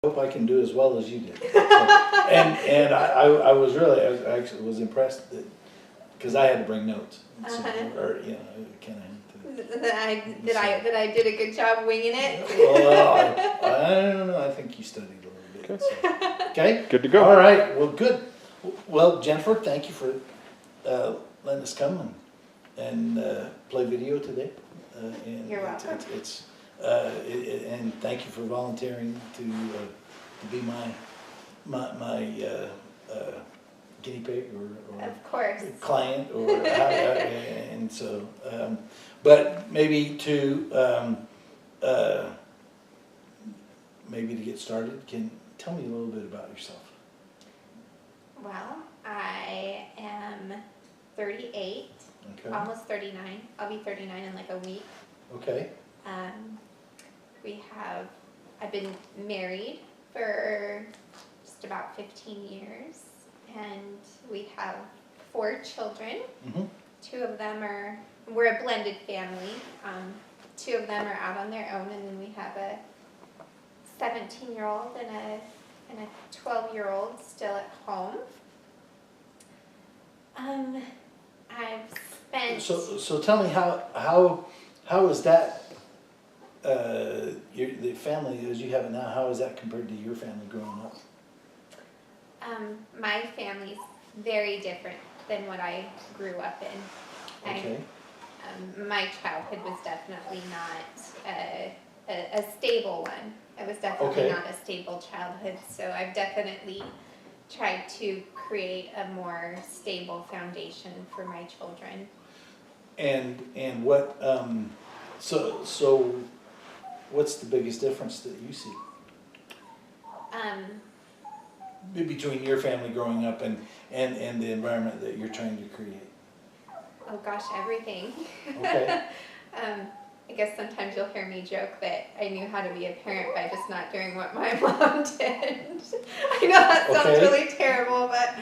hope I can do as well as you did. And I was really, I actually was impressed that, because I had to bring notes. So, or, you know, kind of. That I did a good job winging it. Well, I don't know, I think you studied a little bit. So. Okay? Good to go. All right, well, good. Well, Jennifer, thank you for letting us come and play video today. And You're welcome. And thank you for volunteering to be my guinea pig or Of course. client or and so but maybe to maybe to get started, can tell me a little bit about yourself. Well, I am 38, Okay. almost 39. I'll be 39 in like a week. Okay. I've been married for just about 15 years, and we have 4 children. Mm-hmm. 2 of them we're a blended family. 2 of them are out on their own, and then we have a 17-year-old and a 12-year-old still at home. I've spent. So tell me how is that the family as you have it now, how is that compared to your family growing up? My family's very different than what I grew up in. Okay. My childhood was definitely not a stable one. It was definitely Okay. not a stable childhood, so I've definitely tried to create a more stable foundation for my children. And what so what's the biggest difference that you see between your family growing up and the environment that you're trying to create? Oh gosh, everything. Okay. I guess sometimes you'll hear me joke that I knew how to be a parent by just not doing what my mom did. I know that sounds Okay. really terrible, but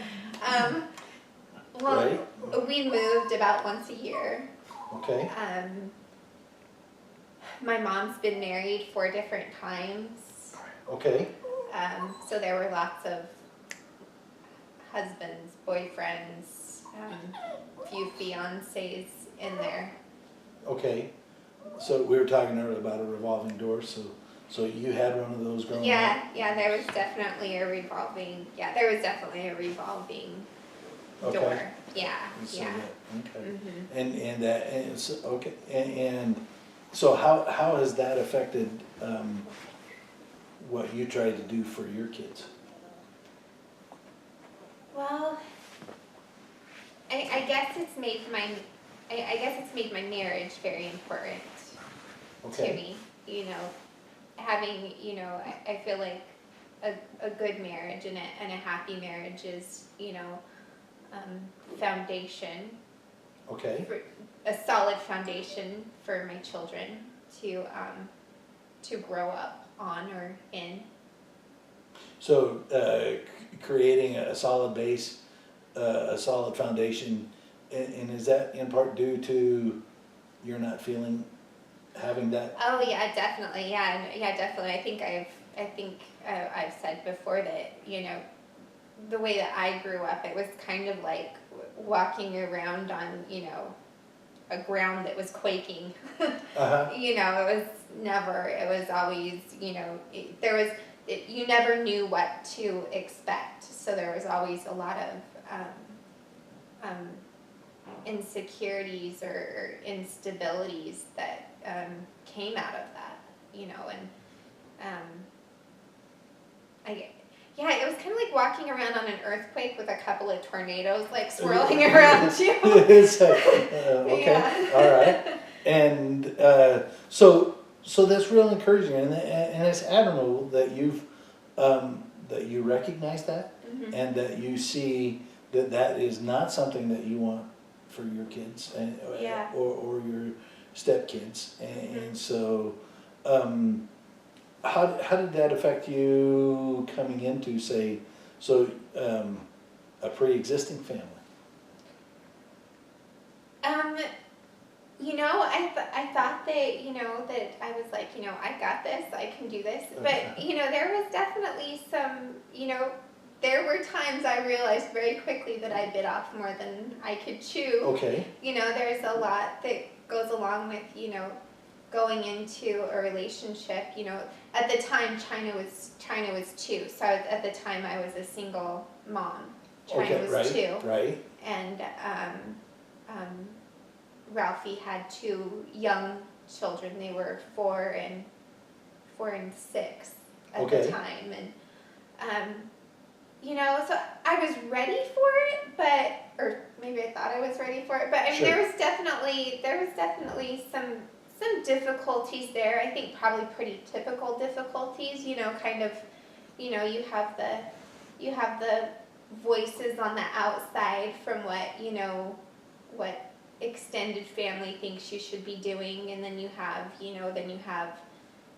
well, Right. we moved about once a year. Okay. My mom's been married 4 different times, Okay. so there were lots of husbands, boyfriends, few fiancés in there. Okay. So we were talking earlier about a revolving door, so you had one of those growing up? Yeah, there was definitely a revolving Okay. door. Yeah, So yeah. okay. Mhm. And so, okay, and so how has that affected what you try to do for your kids? Well, I guess it's made my marriage very important to Okay. me. You know, having, I feel like a good marriage and a happy marriage is, foundation, Okay. for a solid foundation for my children to grow up on or in. So creating a solid base, a solid foundation, and is that in part due to you're not having that? Oh yeah, definitely. Yeah, definitely. I think I've said before that, the way that I grew up, it was kind of like walking around on, a ground that was quaking. Uh-huh. It was always, you never knew what to expect. So there was always a lot of insecurities or instabilities that came out of that, it was kind of like walking around on an earthquake with a couple of tornadoes like swirling around you. It's okay, Yeah. all right. And so that's real encouraging, and it's admirable that that you recognize that, Mhm. and that you see that is not something that you want for your kids and Yeah. or your stepkids, and so how did that affect you coming into, say, a pre-existing family? You know, I thought that, that I was like, I got this, I can do this. But, there was definitely some, there were times I realized very quickly that I bit off more than I could chew. Okay, There's a lot that goes along with, going into a relationship. At the time China was 2. So at the time I was a single mom. China okay, was 2. right, And Ralphie had 2 young children. They were 4 and 6 at Okay. the time, and so I was ready for it, or maybe I thought I was ready for it. But I mean, Sure. there was definitely some difficulties there. I think probably pretty typical difficulties. Kind of, you have the voices on the outside from what extended family thinks you should be doing, and then you have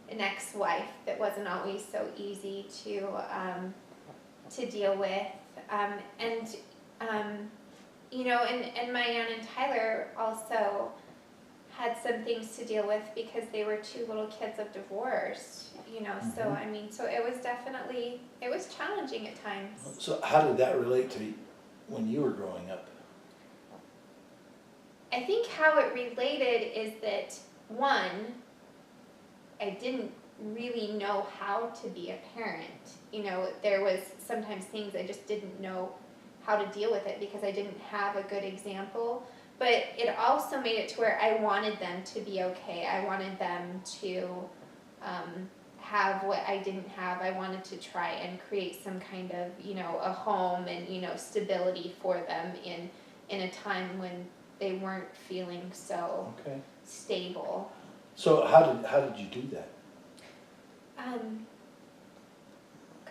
an ex-wife that wasn't always so easy to deal with, and my aunt and Tyler also had some things to deal with because they were 2 little kids of divorce. So Mhm. I mean, so it was challenging at times. So how did that relate to when you were growing up? I think how it related is that, one, I didn't really know how to be a parent. There was sometimes things I just didn't know how to deal with it because I didn't have a good example. But it also made it to where I wanted them to be okay. I wanted them to have what I didn't have. I wanted to try and create some kind of, a home and, stability for them in a time when they weren't feeling so Okay. stable. So how did you do that?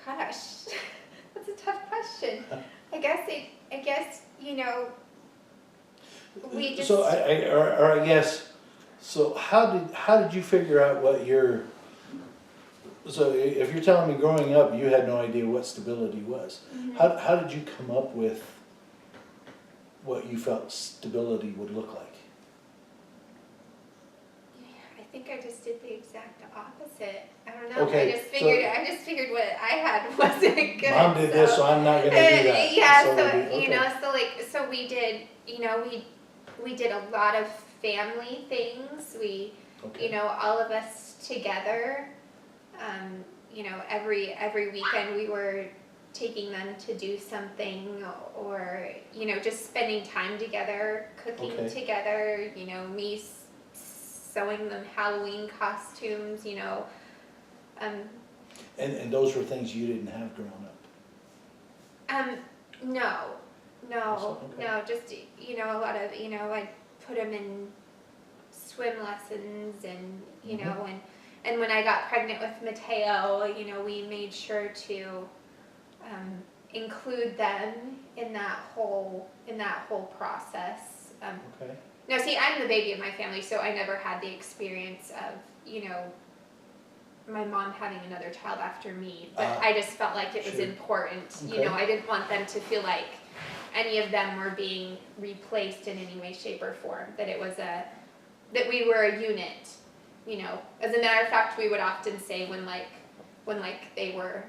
Gosh, that's a tough question. I guess we just. So I guess, so how did you figure out what so if you're telling me growing up you had no idea what stability was, Mhm. how did you come up with what you felt stability would look like? I think I just did the exact opposite. I don't know. Okay, I just figured what I had wasn't good. Mom did this, so I'm not gonna do that. Yeah, So so okay. so we did, we did a lot of family things. Okay. All of us together. Every weekend we were taking them to do something, or just spending time together, cooking Okay. together. Me sewing them Halloween costumes. And those were things you didn't have growing up? No, Okay. just a lot of I put them in swim lessons, and Mhm. and when I got pregnant with Mateo, we made sure to include them in that whole process. Okay. No, see, I'm the baby of my family, so I never had the experience of my mom having another child after me. But I just felt like it was Sure. important. Okay. I didn't want them to feel like any of them were being replaced in any way, shape, or form. That it was that we were a unit. As a matter of fact, we would often say when they were,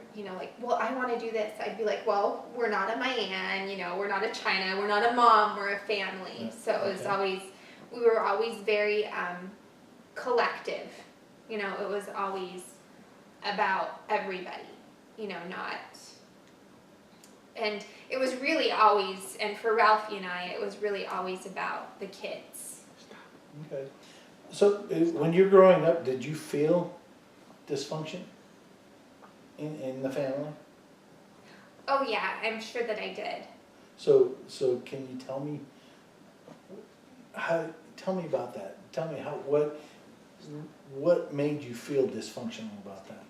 well, I want to do this, I'd be like, well, we're not a Mayan, we're not a China, we're not a mom, we're a family. Yeah, So it was okay. we were always very collective. It was always about everybody, not. And it was really always, and for Ralphie and I, it was really always about the kids. Okay. So when you're growing up, did you feel dysfunction in the family? Oh yeah, I'm sure that I did. So can you tell me tell me about that. Tell me what made you feel dysfunctional about that?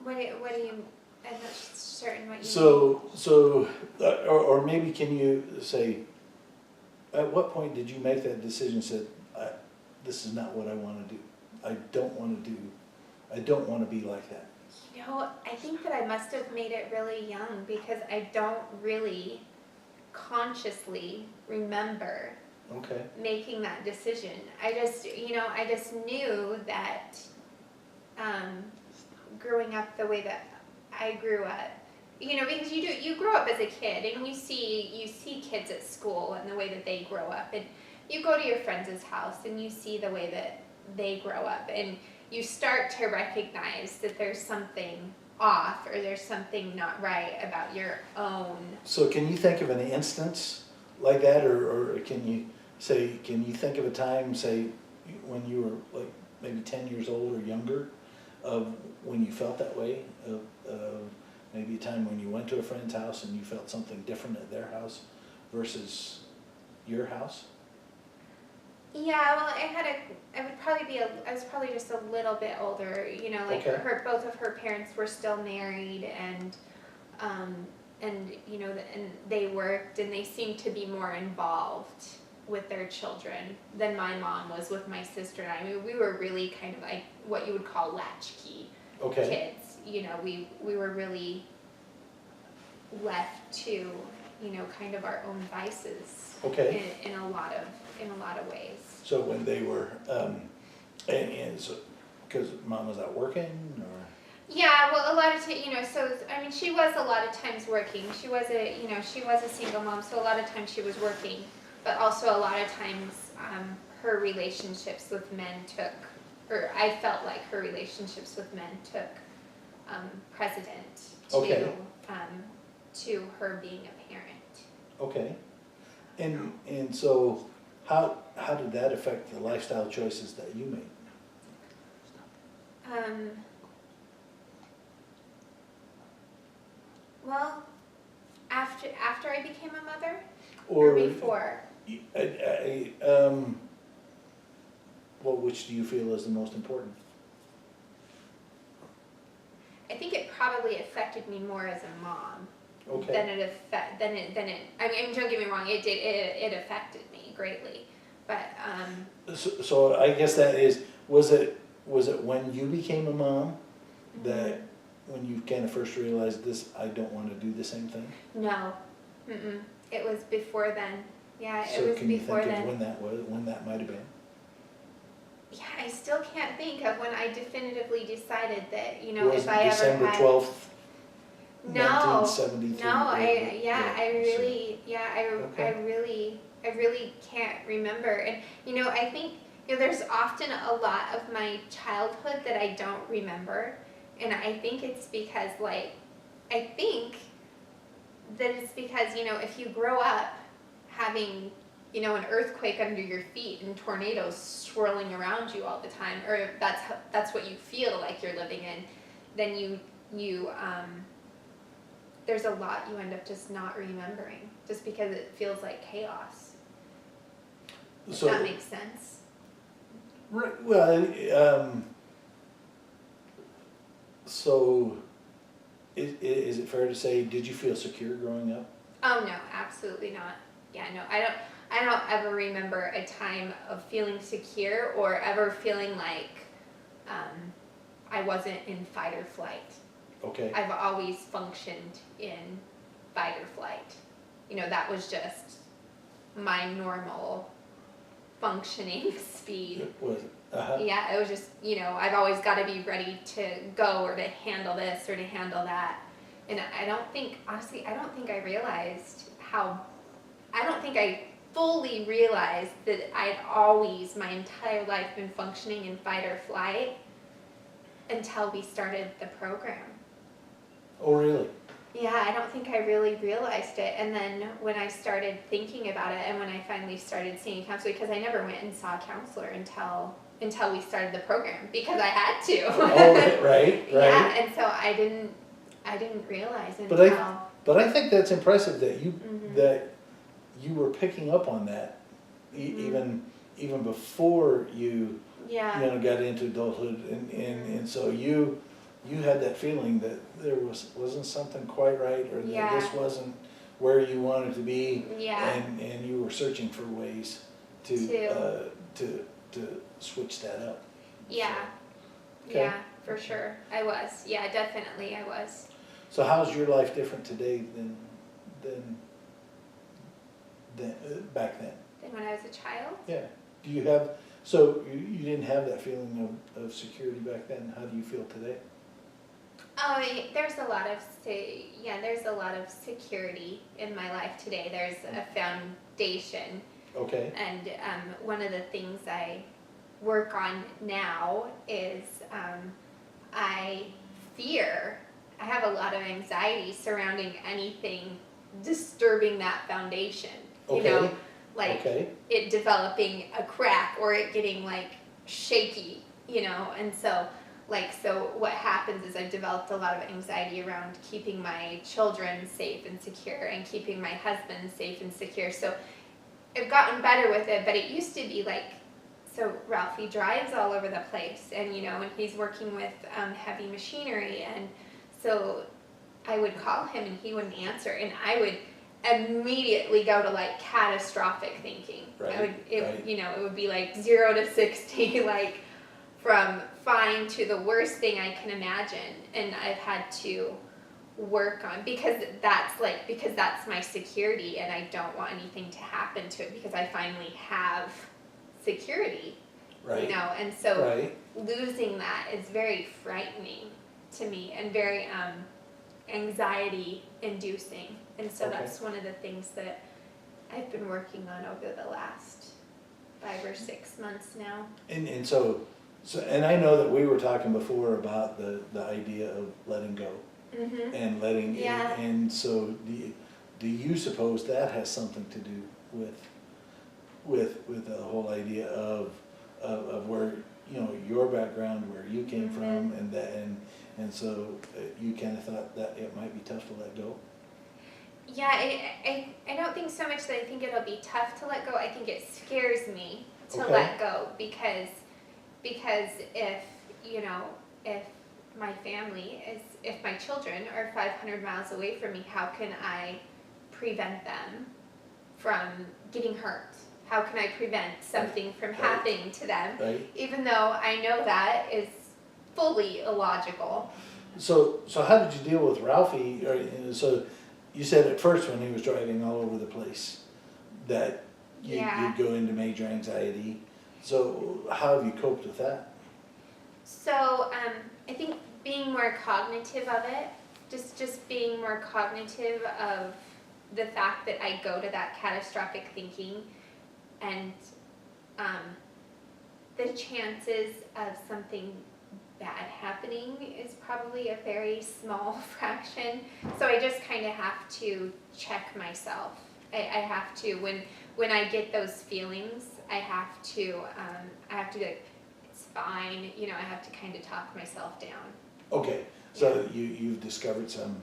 What do you? I'm not certain what you So or maybe can you say, at what point did you make that decision, said, this is not what I want to do. I don't want to be like that. I think that I must have made it really young because I don't really consciously remember Okay, making that decision. I just knew that, growing up the way that I grew up, because you grow up as a kid and you see kids at school and the way that they grow up, and you go to your friends' house and you see the way that they grow up, and you start to recognize that there's something off or there's something not right about your own. so can you think of an instance like that, or can you think of a time, say, when you were like maybe 10 years old or younger, of when you felt that way, of maybe a time when you went to a friend's house and you felt something different at their house versus your house? Yeah, well, I was probably just a little bit older, like Okay. both of her parents were still married, and and they worked, and they seemed to be more involved with their children than my mom was with my sister and I. I mean, we were really kind of like what you would call latchkey Okay, kids. We were really left to, kind of our own vices okay. in a lot of ways. So when they were, and so, because mom was out working, or? Yeah, well, a lot of so I mean, she was a lot of times working. She was a single mom, so a lot of times she was working, but also a lot of times her relationships with men or I felt like her relationships with men took precedent Okay. to her being a parent. Okay. And so how did that affect the lifestyle choices that you made? Well, after I became a mother, Or or before? well, which do you feel is the most important? I think it probably affected me more as a mom Okay. than it. I mean, don't get me wrong. It affected me greatly, but So I guess that is, was it when you became a mom that when you kind of first realized this, I don't want to do the same thing? no, it was before then. Yeah, it So was can you before think of then. when that might have been? Yeah, I still can't think of when I definitively decided that Was if it I December ever had. 12th, No, 1973? no, I Okay. really can't remember. And I think there's often a lot of my childhood that I don't remember, and I think it's because I think that it's because if you grow up having an earthquake under your feet and tornadoes swirling around you all the time, or that's what you feel like you're living in, then you there's a lot you end up just not remembering just because it feels like chaos. If So that makes sense. right, well, so is it fair to say, did you feel secure growing up? Oh no, absolutely not. Yeah, no, I don't ever remember a time of feeling secure or ever feeling like I wasn't in fight or flight. Okay. I've always functioned in fight or flight. That was just my normal functioning speed. Was it? Uh-huh. Yeah, it was just, I've always got to be ready to go or to handle this or to handle that. And honestly, I don't think I fully realized that I'd always, my entire life, been functioning in fight or flight until we started the program. Oh, really? Yeah, I don't think I really realized it. And then when I started thinking about it and when I finally started seeing a counselor, because I never went and saw a counselor until we started the program because I had to. Oh, right. Yeah, and so I didn't realize until. But I think that's impressive that you Mhm. that you were picking up on that even before you Yeah. got into adulthood, and so you had that feeling that there wasn't something quite right, or that Yeah. this wasn't where you wanted to be, Yeah. and you were searching for ways to switch that up. Yeah. Okay. Yeah, for sure. I was. Yeah, definitely I was. So how's your life different today than back then? than when I was a child. Yeah. Do you have, so you didn't have that feeling of security back then? How do you feel today? Oh, there's a lot of there's a lot of security in my life today. There's a foundation, Okay, and one of the things I work on now is I fear. I have a lot of anxiety surrounding anything disturbing that foundation. You know, okay, like okay, it developing a crack or it getting like shaky, you know, and so what happens is I've developed a lot of anxiety around keeping my children safe and secure and keeping my husband safe and secure. So I've gotten better with it, but it used to be like, so Ralphie drives all over the place, and you know, and he's working with heavy machinery, and so I would call him and he wouldn't answer, and I would immediately go to like catastrophic thinking. Right, right. You know, it would be like 0 to 60, like from fine to the worst thing I can imagine, and I've had to work on because that's my security, and I don't want anything to happen to it because I finally have security, right, you know, and so right, losing that is very frightening to me and very anxiety inducing, and so Okay. that's one of the things that I've been working on over the last 5 or 6 months now. and so, and I know that we were talking before about the idea of letting go Mm-hmm. and letting, Yeah. and so do you suppose that has something to do with the whole idea of where, you know, your background, where you came Mm-hmm. from, and that, and so you kind of thought that it might be tough to let go? Yeah, I don't think so much that I think it'll be tough to let go. I think it scares me to Okay. let go because if, you know, if my family if my children are 500 miles away from me, how can I prevent them from getting hurt? How can I prevent something from Right. happening to them? Right? Even though I know that is fully illogical. So how did you deal with Ralphie? Or, so you said at first when he was driving all over the place that Yeah. you'd go into major anxiety. So how have you coped with that? So I think being more cognitive of it, just being more cognitive of the fact that I go to that catastrophic thinking, and the chances of something bad happening is probably a very small fraction. So I just kind of have to check myself. I have to when I get those feelings, I have to be like, it's fine, you know, I have to kind of talk myself down. Okay, so you've discovered some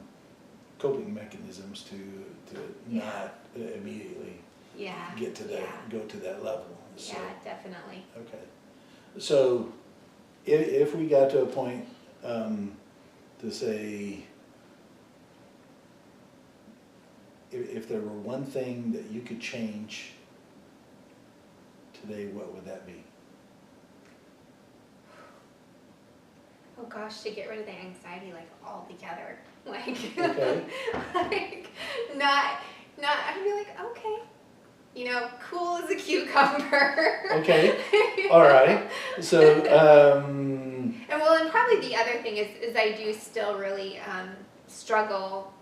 coping mechanisms to not immediately Yeah. get to that, Yeah. go to that level. So, Yeah, definitely. okay. So if we got to a point to say, if there were one thing that you could change today, what would that be? Oh gosh, to get rid of the anxiety like altogether. Like, Okay. like I'd be like, okay, you know, cool as a cucumber. Okay, all right. So, And probably the other thing is I do still really struggle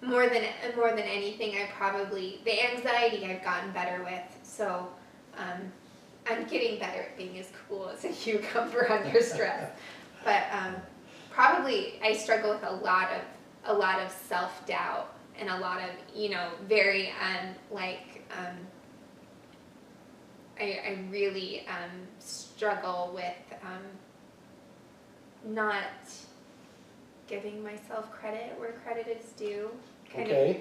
more than anything. The anxiety I've gotten better with. So I'm getting better at being as cool as a cucumber under stress. But probably I struggle with a lot of self-doubt and a lot of, you know, very I really struggle with not giving myself credit where credit is due. Okay.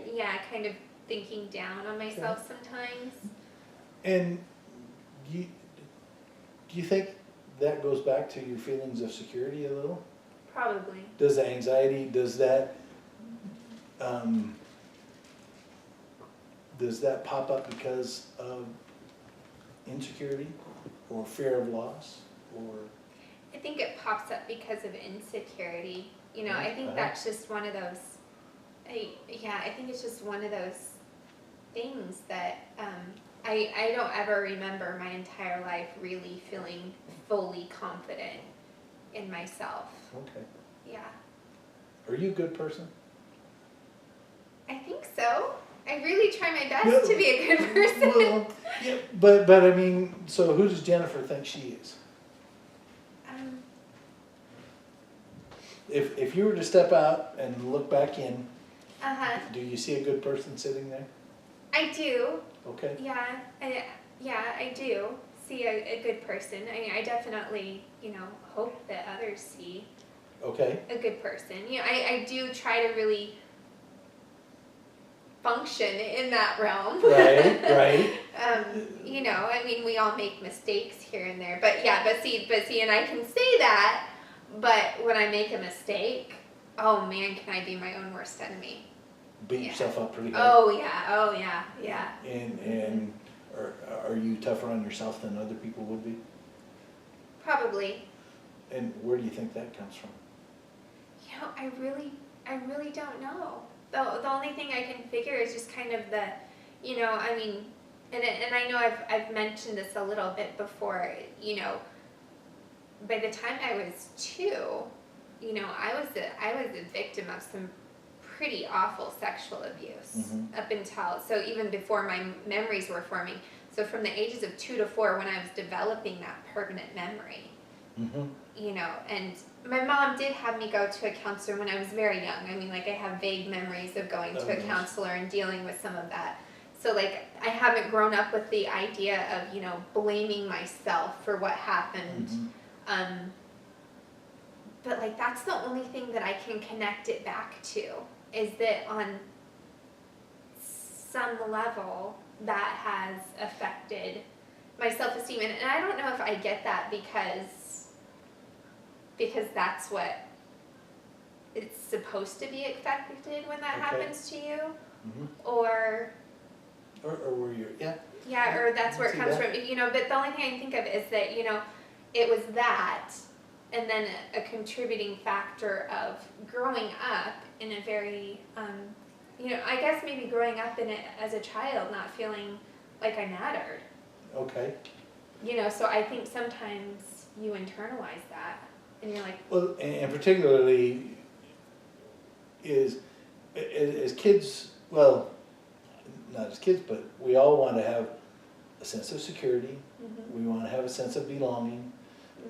Kind of thinking down on myself sometimes. and do you think that goes back to your feelings of security a little? Probably. Does the anxiety, does that pop up because of insecurity or fear of loss, or? I think it pops up because of insecurity. You know, I think Uh-huh. that's just one of those. I think it's just one of those things that I I don't ever remember my entire life really feeling fully confident in myself. Okay. Yeah. Are you a good person? I think so. I really try my best No. to be a good person. Well, yeah, but I mean, so who does Jennifer think she is? um, If you were to step out and look back in, uh-huh. do you see a good person sitting there? I do. Okay. Yeah. I do see a good person. I definitely, hope that others see Okay. a good person. I do try to really function in that realm. Right, right. I mean, we all make mistakes here and there, but see, and I can say that, but when I make a mistake, oh man, can I be my own worst enemy? Beat Yeah. yourself up pretty hard. Oh yeah. And are you tougher on yourself than other people would be? Probably. And where do you think that comes from? I really don't know. The only thing I can figure is just kind of the, I mean, and I know I've mentioned this a little bit before, by the time I was 2, I was a victim of some pretty awful sexual abuse Mhm. up until, so even before my memories were forming. So from the ages of 2 to 4, when I was developing that permanent memory, Mm-hmm. and my mom did have me go to a counselor when I was very young. I mean, I have vague memories of going to a nice. counselor and dealing with some of that. So, I haven't grown up with the idea of, blaming myself for what happened. Mm-hmm. But, that's the only thing that I can connect it back to, is that on some level that has affected my self-esteem. And I don't know if I get that because that's what it's supposed to be expected when that Okay. happens to you, Mm-hmm. or Or were you, yeah. or that's where it See comes that? from, but the only thing I can think of is that, it was that, and then a contributing factor of growing up in a very, I guess maybe growing up in it as a child, not feeling like I mattered, Okay. so I think sometimes you internalize that, and you're like, Well, and particularly as kids, well, not as kids, but we all want to have a sense of security. mhm, We want to have a sense of belonging.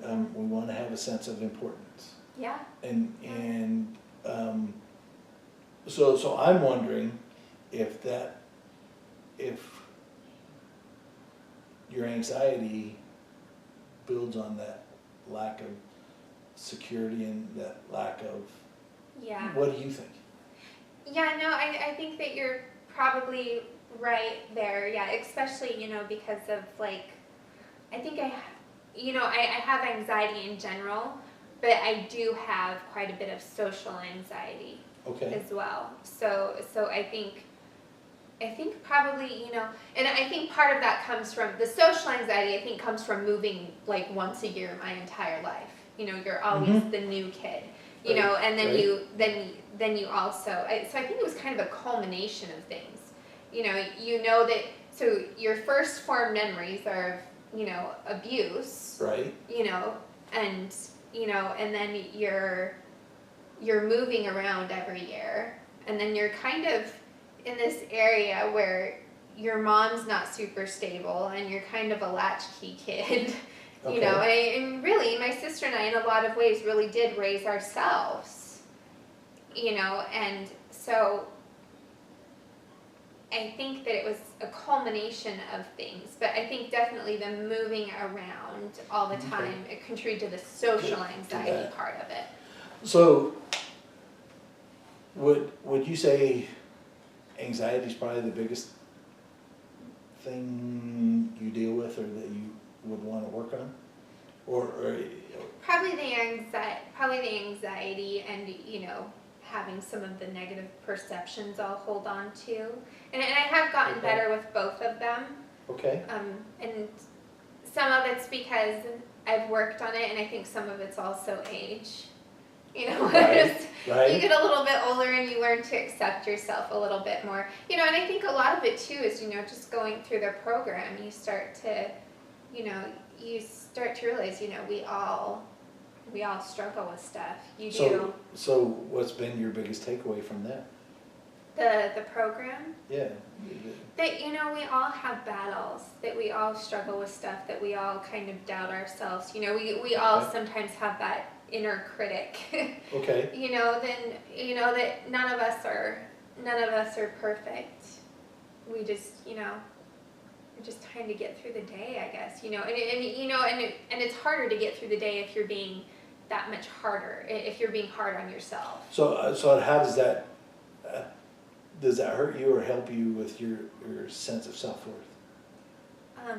mhm. We want to have a sense of importance. Yeah. So I'm wondering if your anxiety builds on that lack of security and that lack of, Yeah. what do you think? Yeah, no, I think that you're probably right there. Yeah, especially, because of I think I have anxiety in general, but I do have quite a bit of social anxiety Okay, as well. So I think probably, and I think part of that comes from the social anxiety. I think comes from moving once a year my entire life. You're always Mhm. the new kid. Right, And then right. then you also. So I think it was kind of a culmination of things. That. So your first formed memories are of, abuse. right, And and then you're moving around every year, and then you're kind of in this area where your mom's not super stable and you're kind of a latchkey kid. Okay. And really my sister and I in a lot of ways really did raise ourselves, and so I think that it was a culmination of things, but I think definitely the moving around all the Okay. time, it contributed to the social To anxiety that. part of it. So, would you say anxiety is probably the biggest thing you deal with, or that you would want to work on? Or Probably the anxiety and, having some of the negative perceptions I'll hold on to. And I have gotten Okay. better with both of them. okay, And some of it's because I've worked on it, and I think some of it's also age. You know, Right, just right. you get a little bit older and you learn to accept yourself a little bit more. You know, and I think a lot of it too is, you know, just going through the program, you start to, you know, you start to realize, you know, we all struggle with stuff. You do. So what's been your biggest takeaway from that? The program, Yeah. that, you know, we all have battles, that we all struggle with stuff, that we all kind of doubt ourselves. You know, we all Okay. sometimes have that inner critic. Okay, You know, then, you know, that none of us are perfect. We just, you know, we're just trying to get through the day, I guess. You know, and you know, and it's harder to get through the day if you're being that much harder, if you're being hard on yourself. so how does that hurt you or help you with your sense of self-worth? I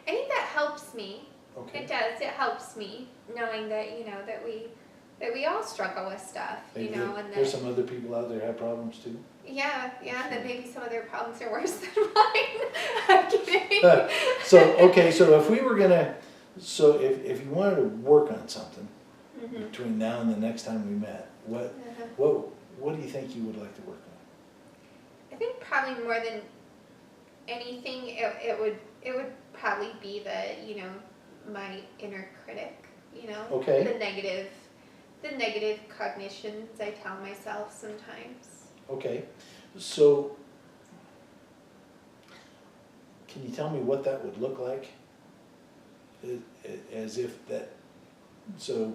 think that helps me. Okay. It does. It helps me knowing that, you know, that we all struggle with stuff, you Maybe know, and there's that, some other people out there who have problems too. yeah, that maybe some of their problems are worse than mine. I'm kidding. Okay, so if we were gonna, so if you wanted to work on something Mhm. between now and the next time we met, Uh-huh. what do you think you would like to work on? I think probably more than anything, it would probably be the, you know, my inner critic, you know, Okay. the negative cognitions I tell myself sometimes. Okay, so can you tell me what that would look like? As if that, so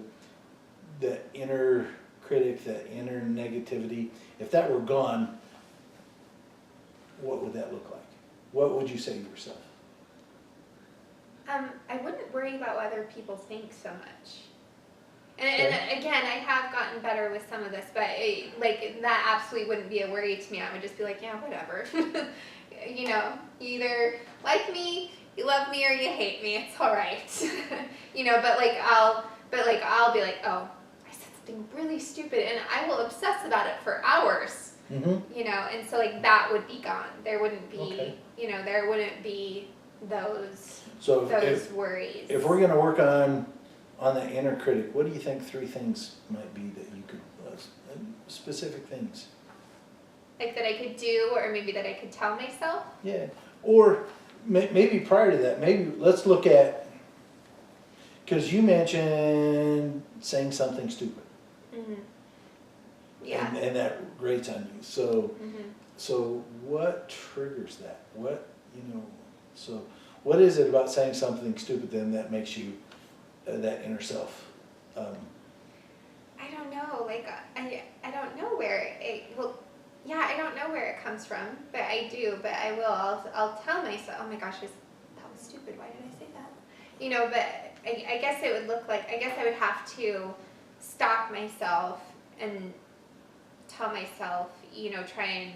that inner critic, that inner negativity, if that were gone, what would that look like? What would you say to yourself? I wouldn't worry about what other people think so much. Okay. And again, I have gotten better with some of this, but like that absolutely wouldn't be a worry to me. I would just be like, yeah, whatever. You know, you either like me, you love me, or you hate me. It's all right. You know, but I'll be like, oh, I said something really stupid, and I will obsess about it for hours. Mm-hmm. You know, and so like that would be gone. There wouldn't be, Okay. you know, there wouldn't be those So those worries. if we're gonna work on that inner critic, what do you think 3 things might be that you could, specific things? Like that I could do, or maybe that I could tell myself. Yeah, or maybe prior to that, maybe let's look at, because you mentioned saying something stupid. Mm-hmm. Yeah. And that grates on you, so, Mm-hmm. so what triggers that? What, so what is it about saying something stupid then that makes you, that inner self? I don't know. Like I don't know where it. Well, yeah, I don't know where it comes from, but I do. But I will. I'll tell myself. Oh my gosh, that was stupid. Why did I say that? You know. But I guess it would look like. I guess I would have to stop myself and tell myself. You know, try and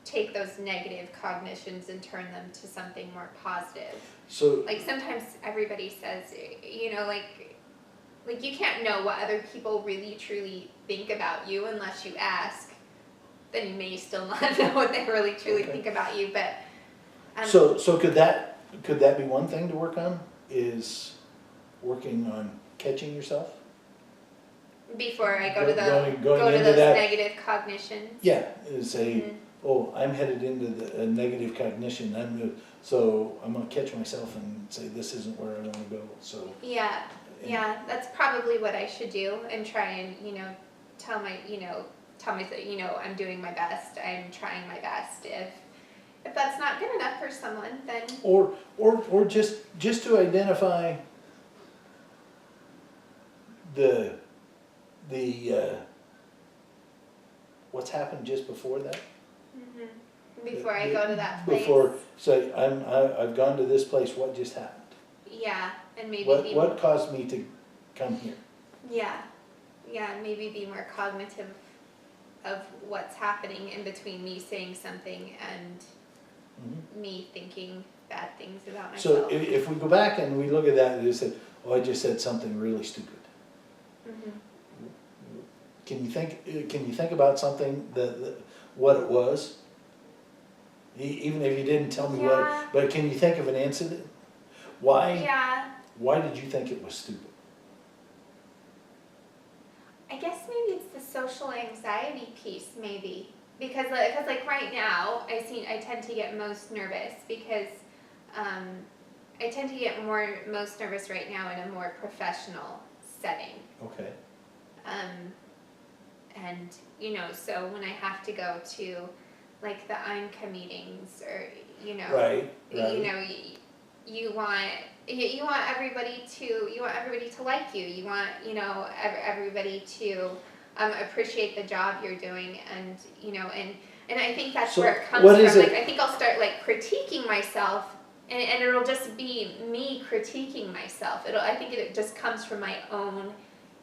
take those negative cognitions and turn them to something more positive. So, Like sometimes everybody says, you know, like you can't know what other people really truly think about you unless you ask. Then you may still not know what they really truly Okay. think about you. But so could that be one thing to work on, is working on catching yourself? before I go to the Going go to into those that- negative cognitions. Yeah, is say, Mhm. oh, I'm headed into a negative cognition, so I'm gonna catch myself and say, this isn't where I wanna go, so. Yeah, yeah, that's probably what I should do, and try and tell myself, I'm doing my best. I'm trying my best. If that's not good enough for someone, then Or just to identify the what's happened just before that. before I go to that place. Before, say, I've gone to this place, what just happened? Yeah, and maybe What caused me to come here? Yeah, maybe be more cognitive of what's happening in between me saying something and Mhm. me thinking bad things about So myself. if we go back and we look at that and just say, oh, I just said something really stupid. Mhm. Can you think about something what it was? Even if you didn't tell me Yeah. but can you think of an incident? Why Yeah, did you think it was stupid? social anxiety piece maybe, because like right now I tend to get most nervous because I tend to get most nervous right now in a more professional setting. Okay. And so when I have to go to like the INCA meetings or Right. you want everybody to like you. You want everybody to appreciate the job you're doing, and and I think that's So where it comes what from. is Like it- I think I'll start like critiquing myself, and it'll just be me critiquing myself. I think it just comes from my own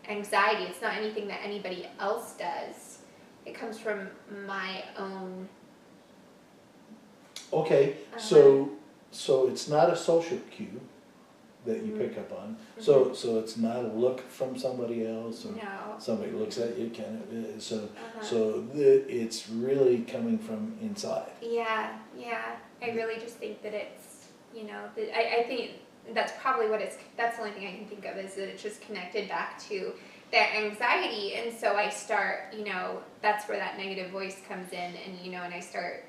anxiety. It's not anything that anybody else does. It comes from my own. Okay, so it's not a social cue that you pick up on. So it's not a look from somebody else, or No. somebody looks at you, kind of. Uh-huh. So it's really coming from inside. Yeah. I really just think that it's, I think that's probably that's the only thing I can think of is that it's just connected back to that anxiety. And so I start, that's where that negative voice comes in, and I start,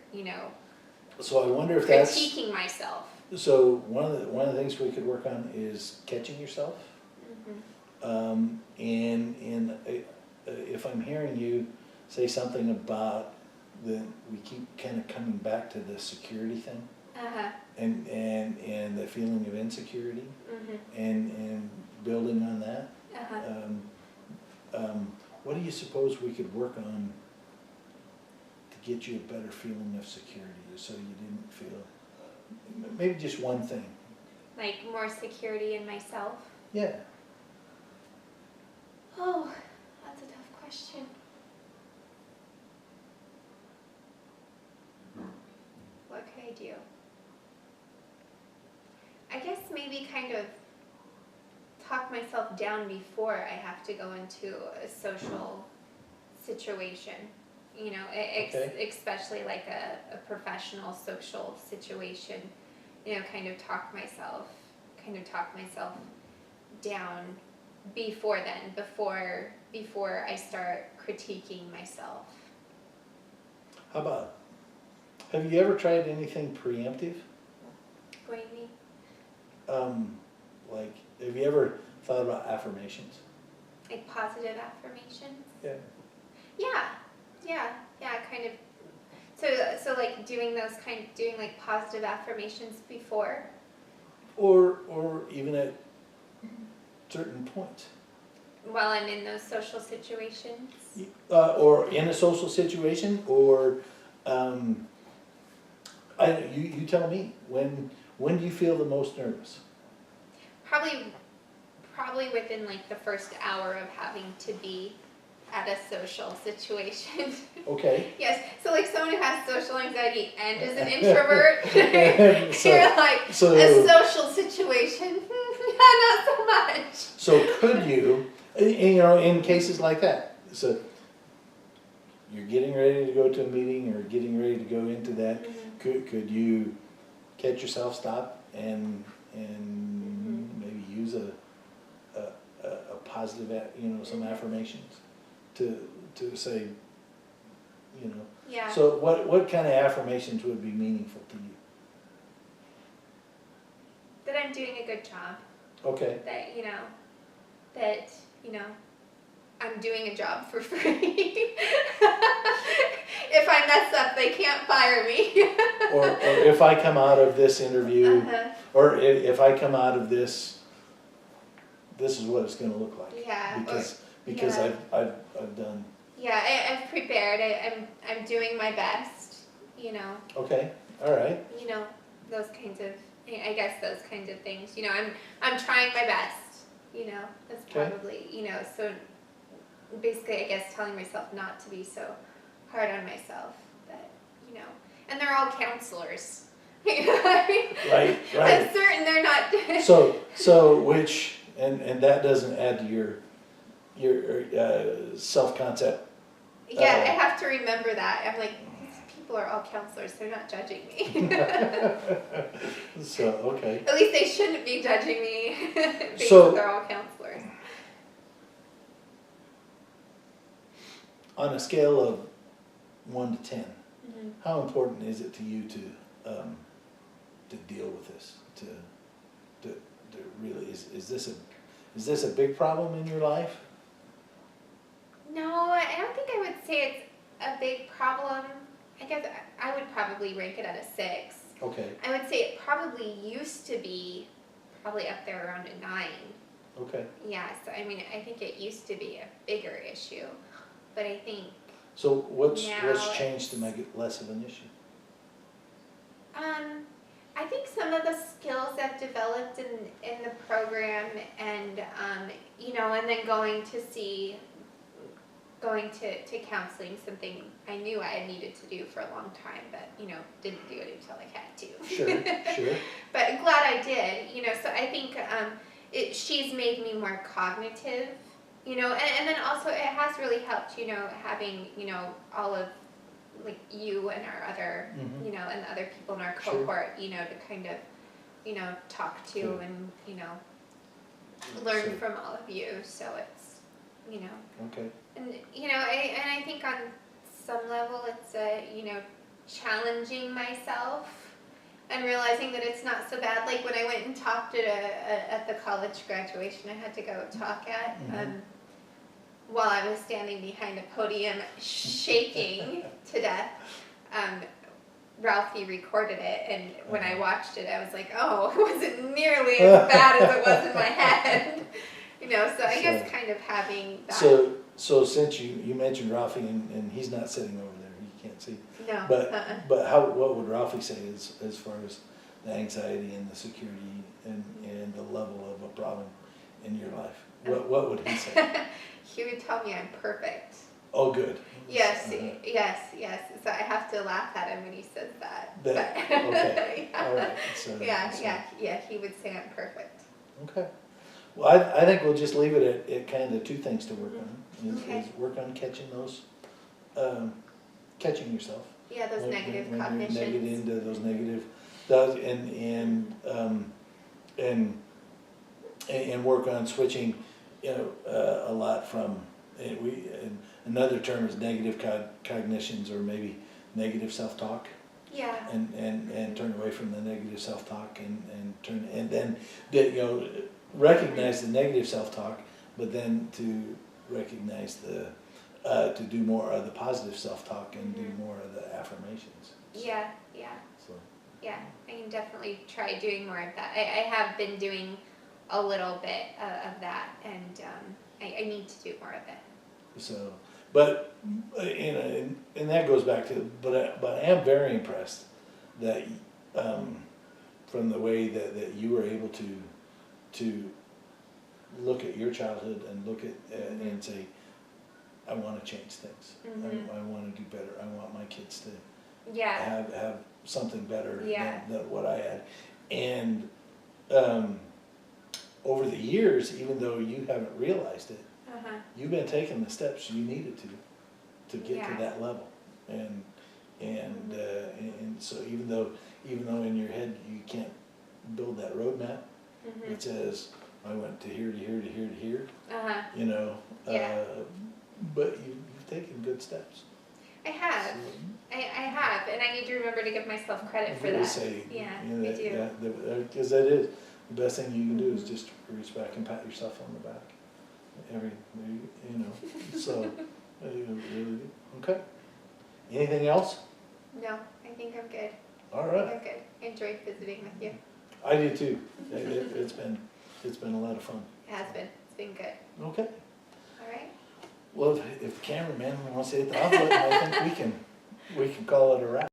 So I wonder if that's. critiquing myself. So one of the things we could work on is catching yourself. And if I'm hearing you say something about we keep kind of coming back to the security thing, and the feeling of insecurity, and building on that. What do you suppose we could work on to get you a better feeling of security, so you didn't feel, maybe just one thing? Like more security in myself. Yeah. Oh, that's a tough question. What could I do? I guess maybe kind of talk myself down before I have to go into a social situation. Okay. Especially like a professional social situation. Kind of talk myself down before then, before I start critiquing myself. How about, have you ever tried anything preemptive? What do you mean? Like, have you ever thought about affirmations? Like positive affirmations? Yeah. Yeah, kind of. So like doing like positive affirmations before. Or even at certain points. While I'm in those social situations. Or in a social situation, or, you tell me, when do you feel the most nervous? Probably within like the first hour of having to be at a social situation. Okay. Yes, so like someone who has social anxiety and is an introvert, So- you're like, so- a social situation, not so much. So could you, in cases like that, so you're getting ready to go to a meeting or getting ready to go into that, could you catch yourself, stop, and maybe use a positive, some affirmations to say, Yeah. So what kind of affirmations would be meaningful to you? That I'm doing a good job. Okay. That I'm doing a job for free. If I mess up, they can't fire me. Or if I come out of this interview, or if I come out of this is what it's gonna look like. Yeah. Because yeah. I've done. Yeah, I've prepared. I'm doing my best. Okay, all right. Those kinds of. I guess those kinds of things. I'm trying my best. That's Okay. probably. So basically, I guess telling myself not to be so hard on myself. That and they're all counselors. Right. I'm certain they're not. So which, and that doesn't add to your self-concept. Yeah, I have to remember that. I'm like, these people are all counselors. They're not judging me. So, okay. At least they shouldn't be judging me because So- they're all counselors. on a scale of 1 to 10, Mm-hmm. how important is it to you to deal with this? To really, is this a big problem in your life? No, I don't think I would say it's a big problem. I guess I would probably rank it at a 6. Okay, I would say it probably used to be probably up there around a 9. okay. Yeah, so I mean, I think it used to be a bigger issue, but I think So what's Now changed to make it less of an issue? I think some of the skills I've developed in the program, and and then going to counseling, something I knew I had needed to do for a long time, but didn't do it until I had to. Sure. But I'm glad I did. So I think she's made me more cognitive. And then also it has really helped. Having all of like you and our other Mhm. and the other people in our Sure. cohort, to kind of talk to Sure. and learn So- from all of you. So it's Okay, and I think on some level it's challenging myself and realizing that it's not so bad. Like when I went and talked at the college graduation I had to go talk at, Mhm. while I was standing behind a podium shaking to death, Ralphie recorded it, and when I watched it I was like, oh, it wasn't nearly as bad as it was in my head. So I guess kind of having that. So since you mentioned Ralphie and he's not sitting over there, you can't see. No. But what would Ralphie say as far as the anxiety and the security and the level of a problem in your life? What would he say? He would tell me I'm perfect. Oh, good. Yes, Uh-huh. yes. So I have to laugh at him when he says that. Okay. Yeah. All right. So, Yeah. He would say I'm perfect. Okay. Well, I think we'll just leave it at kind of 2 things to work on. Okay. Is work on catching those, catching yourself. Yeah, those negative when cognitions. you're negative into those negative, those and work on switching, a lot from, and another term is negative cognitions, or maybe negative self-talk. Yeah. And turn away from the negative self-talk and then recognize the negative self-talk, but then to recognize to do more of the positive self-talk and do more of the affirmations. Yeah. So, Yeah, I can definitely try doing more of that. I have been doing a little bit of that, and I need to do more of it. so, but and that goes back to, but I am very impressed that from the way that you were able to look at your childhood and look at and say, I want to change things. Mhm. I want to do better. I want my kids to Yeah. have something better Yeah. than what I had. And over the years, even though you haven't realized it, Uh-huh. you've been taking the steps you needed to get Yeah. to that level. And so even though in your head you can't build that roadmap Mhm. that says I went to here to here to here to here, Uh-huh. uh, but you've taken good steps. I have. So, I have, and I need to remember to give myself credit for really that. say, Yeah, I do. because that is the best thing you can do is just reach back and pat yourself on the back. So really, okay. Anything else? No, I think I'm good. All I right. think I'm good. I enjoyed visiting with you. I do too. It's been a lot of fun. It has been. It's been good. Okay. All right. Well, if the cameraman wants to hit the off button, I think we can call it a wrap.